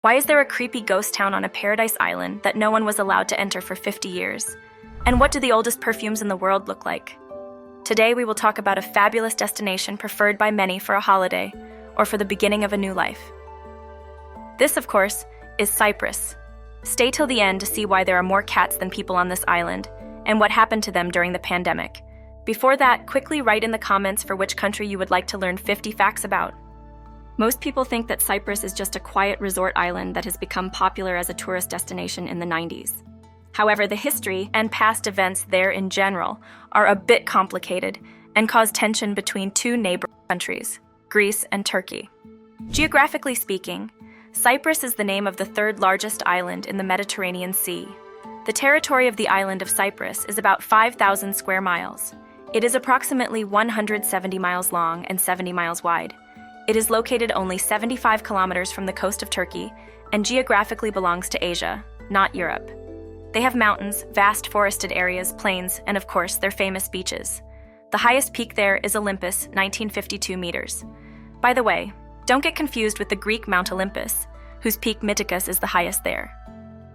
Why is there a creepy ghost town on a paradise island that no one was allowed to enter for 50 years? And what do the oldest perfumes in the world look like? Today we will talk about a fabulous destination preferred by many for a holiday or for the beginning of a new life. This, of course, is Cyprus. Stay till the end to see why there are more cats than people on this island and what happened to them during the pandemic. Before that, quickly write in the comments for which country you would like to learn 50 facts about. Most people think that Cyprus is just a quiet resort island that has become popular as a tourist destination in the 90s. However, the history and past events there in general are a bit complicated and cause tension between two neighboring countries, Greece and Turkey. Geographically speaking, Cyprus is the name of the third largest island in the Mediterranean Sea. The territory of the island of Cyprus is about 5,000 square miles. It is approximately 170 miles long and 70 miles wide. It is located only 75 kilometers from the coast of Turkey and geographically belongs to Asia, not Europe. They have mountains, vast forested areas, plains, and of course, their famous beaches. The highest peak there is Olympus, 1952 meters. By the way, don't get confused with the Greek Mount Olympus, whose peak Mytikas is the highest there.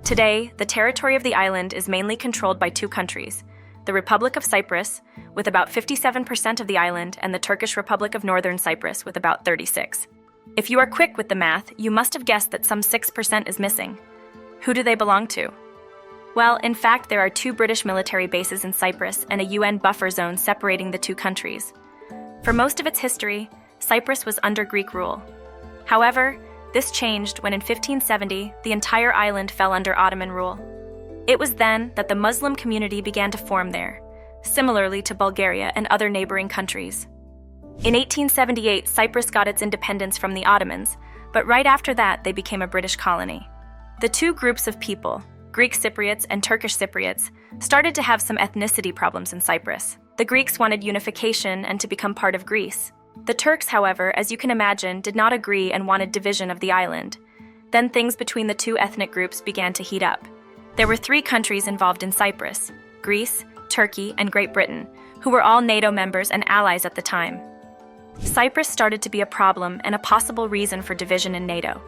Today, the territory of the island is mainly controlled by two countries, the Republic of Cyprus, with about 57% of the island, and the Turkish Republic of Northern Cyprus, with about 36%. If you are quick with the math, you must have guessed that some 6% is missing. Who do they belong to? Well, in fact, there are two British military bases in Cyprus and a UN buffer zone separating the two countries. For most of its history, Cyprus was under Greek rule. However, this changed when in 1570, the entire island fell under Ottoman rule. It was then that the Muslim community began to form there, similarly to Bulgaria and other neighboring countries. In 1878, Cyprus got its independence from the Ottomans, but right after that, they became a British colony. The two groups of people, Greek Cypriots and Turkish Cypriots, started to have some ethnicity problems in Cyprus. The Greeks wanted unification and to become part of Greece. The Turks, however, as you can imagine, did not agree and wanted division of the island. Then things between the two ethnic groups began to heat up. There were three countries involved in Cyprus: Greece, Turkey, and Great Britain, who were all NATO members and allies at the time. Cyprus started to be a problem and a possible reason for division in NATO.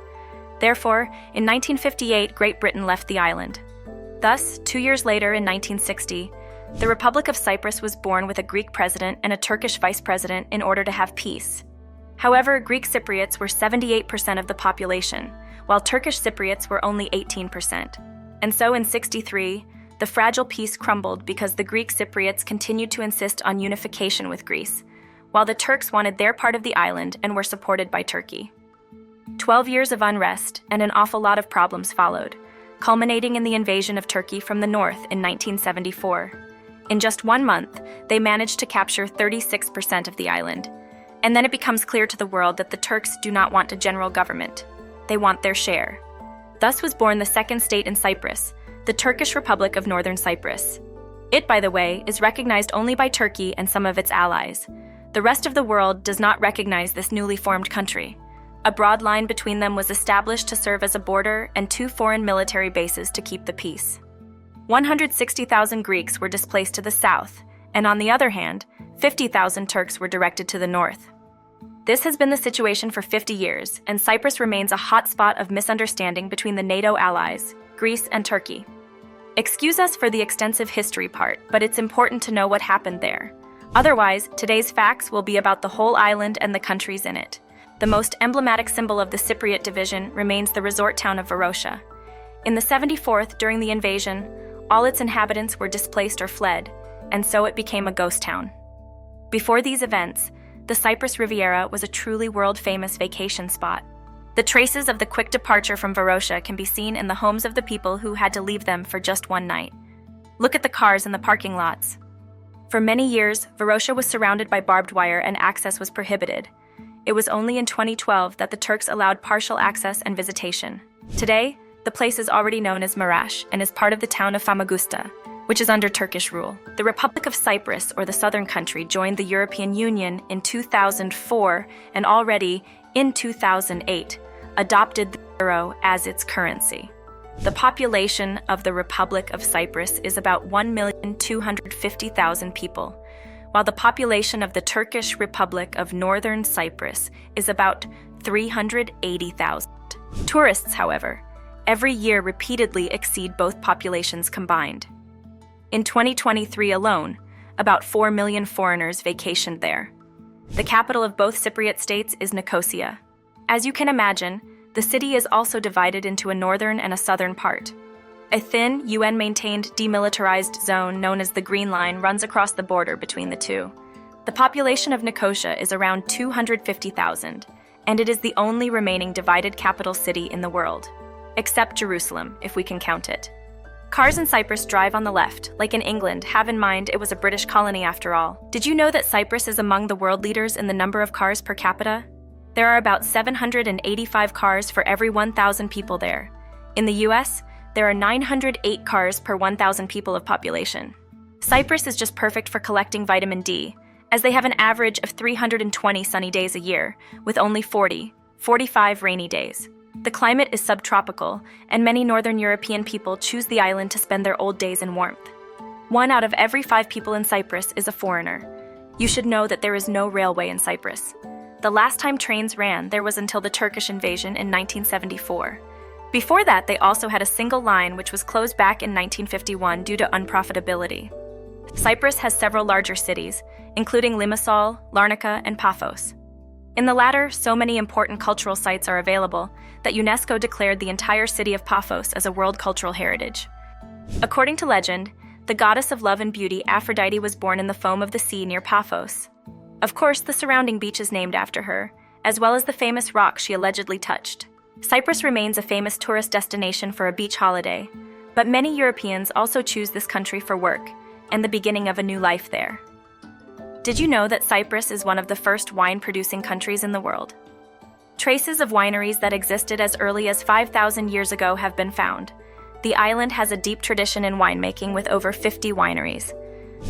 Therefore, in 1958, Great Britain left the island. Thus, 2 years later, in 1960, the Republic of Cyprus was born with a Greek president and a Turkish vice president in order to have peace. However, Greek Cypriots were 78% of the population, while Turkish Cypriots were only 18%. And so in 1963, the fragile peace crumbled because the Greek Cypriots continued to insist on unification with Greece, while the Turks wanted their part of the island and were supported by Turkey. 12 years of unrest and an awful lot of problems followed, culminating in the invasion of Turkey from the north in 1974. In just 1 month, they managed to capture 36% of the island. And then it becomes clear to the world that the Turks do not want a general government. They want their share. Thus was born the second state in Cyprus, the Turkish Republic of Northern Cyprus. It, by the way, is recognized only by Turkey and some of its allies. The rest of the world does not recognize this newly formed country. A broad line between them was established to serve as a border and two foreign military bases to keep the peace. 160,000 Greeks were displaced to the south, and on the other hand, 50,000 Turks were directed to the north. This has been the situation for 50 years, and Cyprus remains a hotspot of misunderstanding between the NATO allies, Greece and Turkey. Excuse us for the extensive history part, but it's important to know what happened there. Otherwise, today's facts will be about the whole island and the countries in it. The most emblematic symbol of the Cypriot division remains the resort town of Varosha. In the 74th, during the invasion, all its inhabitants were displaced or fled, and so it became a ghost town. Before these events, the Cyprus Riviera was a truly world-famous vacation spot. The traces of the quick departure from Varosha can be seen in the homes of the people who had to leave them for just one night. Look at the cars in the parking lots. For many years, Varosha was surrounded by barbed wire and access was prohibited. It was only in 2012 that the Turks allowed partial access and visitation. Today, the place is already known as Marash and is part of the town of Famagusta, which is under Turkish rule. The Republic of Cyprus, or the southern country, joined the European Union in 2004 and already, in 2008, adopted the euro as its currency. The population of the Republic of Cyprus is about 1,250,000 people, while the population of the Turkish Republic of Northern Cyprus is about 380,000. Tourists, however, every year repeatedly exceed both populations combined. In 2023 alone, about 4 million foreigners vacationed there. The capital of both Cypriot states is Nicosia. As you can imagine, the city is also divided into a northern and a southern part. A thin, UN-maintained demilitarized zone known as the Green Line runs across the border between the two. The population of Nicosia is around 250,000, and it is the only remaining divided capital city in the world, except Jerusalem, if we can count it. Cars in Cyprus drive on the left, like in England. Have in mind it was a British colony after all. Did you know that Cyprus is among the world leaders in the number of cars per capita? There are about 785 cars for every 1,000 people there. In the US, there are 908 cars per 1,000 people of population. Cyprus is just perfect for collecting vitamin D, as they have an average of 320 sunny days a year, with only 45 rainy days. The climate is subtropical, and many northern European people choose the island to spend their old days in warmth. 1 out of every 5 people in Cyprus is a foreigner. You should know that there is no railway in Cyprus. The last time trains ran, there was until the Turkish invasion in 1974. Before that, they also had a single line which was closed back in 1951 due to unprofitability. Cyprus has several larger cities, including Limassol, Larnaca, and Paphos. In the latter, so many important cultural sites are available that UNESCO declared the entire city of Paphos as a World Cultural Heritage. According to legend, the goddess of love and beauty Aphrodite was born in the foam of the sea near Paphos. Of course, the surrounding beach is named after her, as well as the famous rock she allegedly touched. Cyprus remains a famous tourist destination for a beach holiday, but many Europeans also choose this country for work and the beginning of a new life there. Did you know that Cyprus is one of the first wine-producing countries in the world? Traces of wineries that existed as early as 5,000 years ago have been found. The island has a deep tradition in winemaking with over 50 wineries.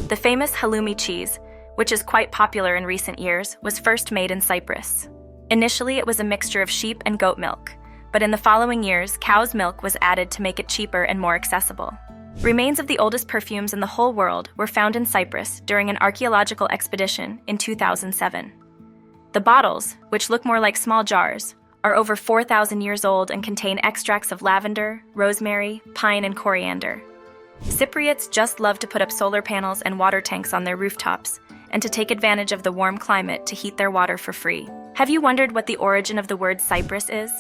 The famous halloumi cheese, which is quite popular in recent years, was first made in Cyprus. Initially, it was a mixture of sheep and goat milk, but in the following years, cow's milk was added to make it cheaper and more accessible. Remains of the oldest perfumes in the whole world were found in Cyprus during an archaeological expedition in 2007. The bottles, which look more like small jars, are over 4,000 years old and contain extracts of lavender, rosemary, pine, and coriander. Cypriots just love to put up solar panels and water tanks on their rooftops, and to take advantage of the warm climate to heat their water for free. Have you wondered what the origin of the word Cyprus is?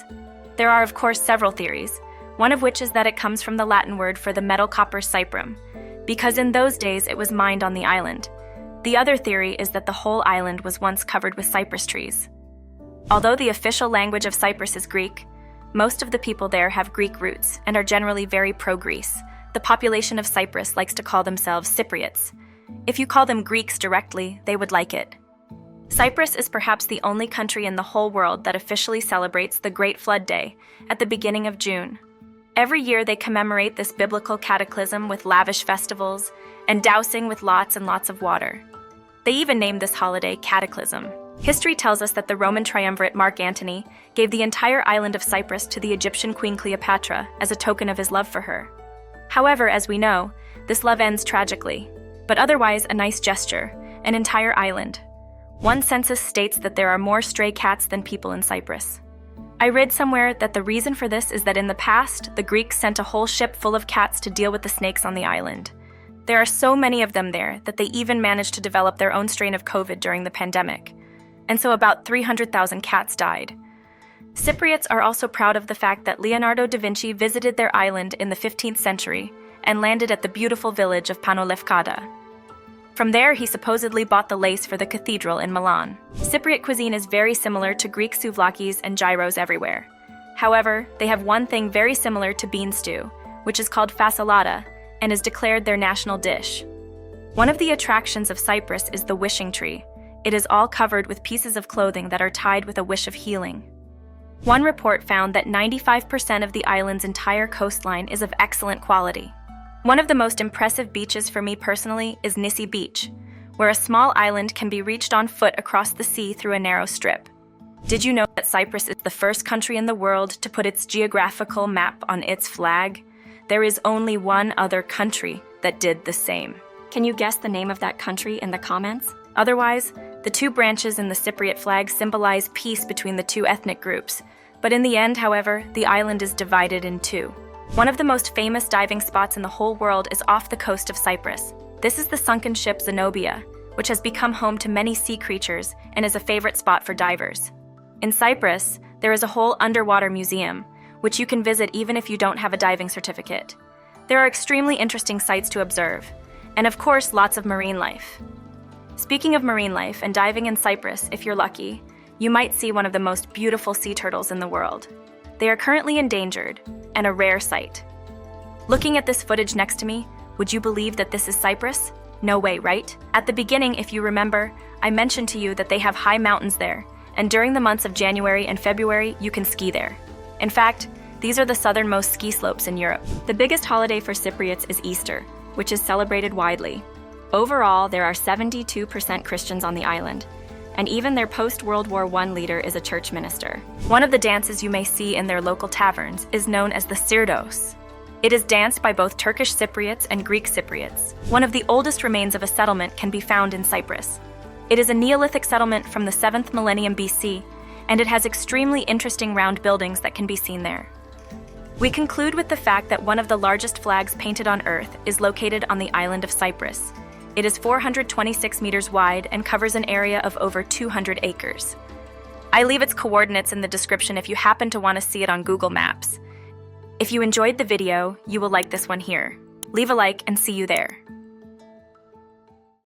There are, of course, several theories, one of which is that it comes from the Latin word for the metal copper cyprum, because in those days it was mined on the island. The other theory is that the whole island was once covered with cypress trees. Although the official language of Cyprus is Greek, most of the people there have Greek roots and are generally very pro-Greece. The population of Cyprus likes to call themselves Cypriots. If you call them Greeks directly, they would like it. Cyprus is perhaps the only country in the whole world that officially celebrates the Great Flood Day at the beginning of June. Every year they commemorate this biblical cataclysm with lavish festivals and dousing with lots and lots of water. They even named this holiday Cataclysm. History tells us that the Roman triumvirate Mark Antony gave the entire island of Cyprus to the Egyptian queen Cleopatra as a token of his love for her. However, as we know, this love ends tragically, but otherwise a nice gesture, an entire island. One census states that there are more stray cats than people in Cyprus. I read somewhere that the reason for this is that in the past, the Greeks sent a whole ship full of cats to deal with the snakes on the island. There are so many of them there that they even managed to develop their own strain of COVID during the pandemic, and so about 300,000 cats died. Cypriots are also proud of the fact that Leonardo da Vinci visited their island in the 15th century and landed at the beautiful village of Panolefkada. From there, he supposedly bought the lace for the cathedral in Milan. Cypriot cuisine is very similar to Greek souvlakis and gyros everywhere. However, they have one thing very similar to bean stew, which is called fasolada, and is declared their national dish. One of the attractions of Cyprus is the wishing tree. It is all covered with pieces of clothing that are tied with a wish of healing. One report found that 95% of the island's entire coastline is of excellent quality. One of the most impressive beaches for me personally is Nissi Beach, where a small island can be reached on foot across the sea through a narrow strip. Did you know that Cyprus is the first country in the world to put its geographical map on its flag? There is only one other country that did the same. Can you guess the name of that country in the comments? Otherwise, the two branches in the Cypriot flag symbolize peace between the two ethnic groups, But in the end, however, the island is divided in two. One of the most famous diving spots in the whole world is off the coast of Cyprus. This is the sunken ship Zenobia, which has become home to many sea creatures and is a favorite spot for divers. In Cyprus, there is a whole underwater museum, which you can visit even if you don't have a diving certificate. There are extremely interesting sights to observe, and of course, lots of marine life. Speaking of marine life and diving in Cyprus, if you're lucky, you might see one of the most beautiful sea turtles in the world. They are currently endangered, and a rare sight. Looking at this footage next to me, would you believe that this is Cyprus? No way, right? At the beginning, if you remember, I mentioned to you that they have high mountains there, and during the months of January and February, you can ski there. In fact, these are the southernmost ski slopes in Europe. The biggest holiday for Cypriots is Easter, which is celebrated widely. Overall, there are 72% Christians on the island, and even their post-World War I leader is a church minister. One of the dances you may see in their local taverns is known as the sirdos. It is danced by both Turkish Cypriots and Greek Cypriots. One of the oldest remains of a settlement can be found in Cyprus. It is a Neolithic settlement from the 7th millennium BC, and it has extremely interesting round buildings that can be seen there. We conclude with the fact that one of the largest flags painted on Earth is located on the island of Cyprus. It is 426 meters wide and covers an area of over 200 acres. I leave its coordinates in the description if you happen to want to see it on Google Maps. If you enjoyed the video, you will like this one here. Leave a like and see you there.